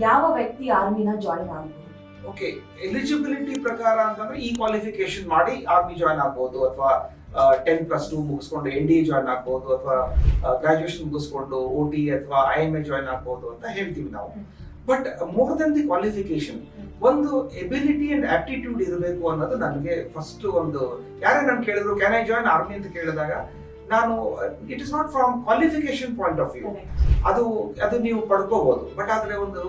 ಯಾವ ವ್ಯಕ್ತಿ ಆರ್ಮಿನ ಜಾಯಿನ್ ಆಗಬಹುದು? ಓಕೆ, ಎಲಿಜಿಬಿಲಿಟಿ ಪ್ರಕಾರ ಅಂತಂದ್ರೆ ಈ ಕ್ವಾಲಿಫಿಕೇಶನ್ ಮಾಡಿ ಆರ್ಮಿ ಜಾಯ್ನ್ ಆಗ್ಬೋದು, ಅಥವಾ 10+2 ಮುಗಿಸ್ಕೊಂಡು NDA ಜಾಯ್ನ್ ಆಗ್ಬೋದು, ಅಥವಾ ಗ್ರಾಜುಯೇಷನ್ ಮುಗಿಸ್ಕೊಂಡು OT ಅಥವಾ IMA ಜಾಯ್ನ್ ಆಗ್ಬೋದು ಅಂತ ಹೇಳ್ತೀವಿ ನಾವು. But more then the qualification, ಒಂದು ಎಬಿಲಿಟಿ ಅಂಡ್ ಆಪ್ಟಿಟ್ಯೂಡ್ ಇರಬೇಕು ಅನ್ನೋದು ನನಗೆ ಫಸ್ಟ್. ಒಂದು ಯಾರೇ ನಾನು ಕೇಳಿದ್ರು ಕ್ಯಾನ್ ಐ ಜಾಯ್ನ್ ಆರ್ಮಿ ಅಂತ ಕೇಳಿದಾಗ ನಾನು it is not from qualification point of view, ಅದು ನೀವು ಪಡ್ಕೋಬಹುದು, ಬಟ್ ಆದ್ರೆ ಒಂದು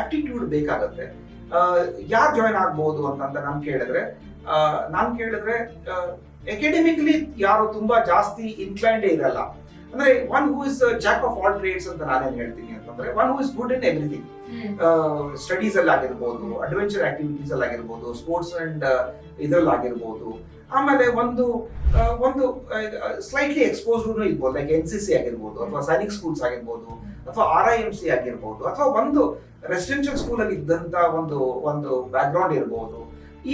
ಆಪ್ಟಿಟ್ಯೂಡ್ ಬೇಕಾಗತ್ತೆ. ಯಾರು ಜಾಯ್ನ್ ಆಗ್ಬಹುದು ಅಂತ ನಾನು ಕೇಳಿದ್ರೆ ಅಕಾಡೆಮಿಕಲಿ ಯಾರು ತುಂಬಾ ಜಾಸ್ತಿ ಇನ್ಕ್ಲೈನ್ಡ್ ಇರಲ್ಲ. ಅಂದ್ರೆ one who is Jack of all trades ಅಂತ ನಾನೇನ್ ಹೇಳ್ತೀನಿ ಅಂತಂದ್ರೆ, one who is good in everything. Studies ಅಲ್ಲಿ ಆಗಿರ್ಬೋದು, ಅಡ್ವೆಂಚರ್ ಆಕ್ಟಿವಿಟೀಸ್ ಅಲ್ಲಿ ಆಗಿರ್ಬೋದು, ಸ್ಪೋರ್ಟ್ಸ್ ಅಂಡ್ ಇದ್ರಲ್ಲಾಗಿರ್ಬೋದು. ಆಮೇಲೆ ಒಂದು ಸ್ಲೈಟ್ಲಿ ಎಕ್ಸ್ಪೋಸ್ಡ್ ಇರ್ಬೋದು, ಲೈಕ್ NCC ಆಗಿರ್ಬೋದು, ಅಥವಾ ಸೈನಿಕ್ ಸ್ಕೂಲ್ಸ್ ಆಗಿರ್ಬೋದು, ಅಥವಾ RIMC ಆಗಿರ್ಬೋದು, ಅಥವಾ ಒಂದು ರೆಸಿಡೆನ್ಷಿಯಲ್ ಸ್ಕೂಲ್ ಅಲ್ಲಿ ಇದ್ದಂತ ಒಂದು ಬ್ಯಾಕ್ ಗ್ರೌಂಡ್ ಇರ್ಬೋದು.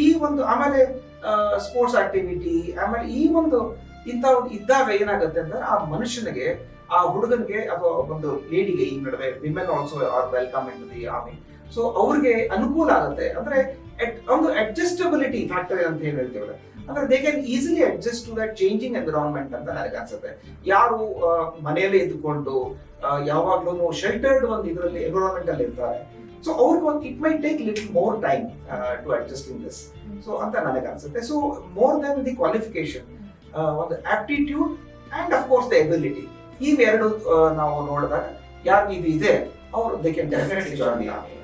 ಈ ಒಂದು ಆಮೇಲೆ ಸ್ಪೋರ್ಟ್ಸ್ ಆಕ್ಟಿವಿಟಿ, ಆಮೇಲೆ ಇಂಥ ಇದ್ದಾಗ ಏನಾಗುತ್ತೆ ಅಂದ್ರೆ ಆ ಮನುಷ್ಯನಿಗೆ, ಆ ಹುಡುಗನಿಗೆ ಅಥವಾ ಒಂದು ಲೇಡಿಗೆ, ಈ ನಡುವೆ women also are welcome in the army. So ಅವ್ರಿಗೆ ಅನುಕೂಲ ಆಗುತ್ತೆ. ಅಂದ್ರೆ ಒಂದು ಅಡ್ಜಸ್ಟಬಿಲಿಟಿ ಫ್ಯಾಕ್ಟರ್ ಅಂತ ಏನ್ ಹೇಳ್ತೇವೆ, ಅಂದ್ರೆ they can easily adjust to that changing environment ಅಂತ ನನಗೆ ಅನ್ಸುತ್ತೆ. ಯಾರು ಮನೆಯಲ್ಲೇ ಇದ್ದುಕೊಂಡು ಯಾವಾಗ್ಲೂ ಶೆಲ್ಟರ್ಡ್ ಒಂದು ಇದರಲ್ಲಿ ಎನ್ವಿರಾನ್ಮೆಂಟ್ ಅಲ್ಲಿ ಇರ್ತಾರೆ, ಸೊ ಅವ್ರಿಗೆ it may take little more time to adjust in this. So ಅಂತ ನನಗೆ ಅನ್ಸುತ್ತೆ. So more then the qualification, ಒಂದು aptitude and of course the ability, ಇವೆರಡು ನಾವು ನೋಡಿದಾಗ ಯಾರು ಇದು ಇದೆ ಅವರು they can definitely join the army.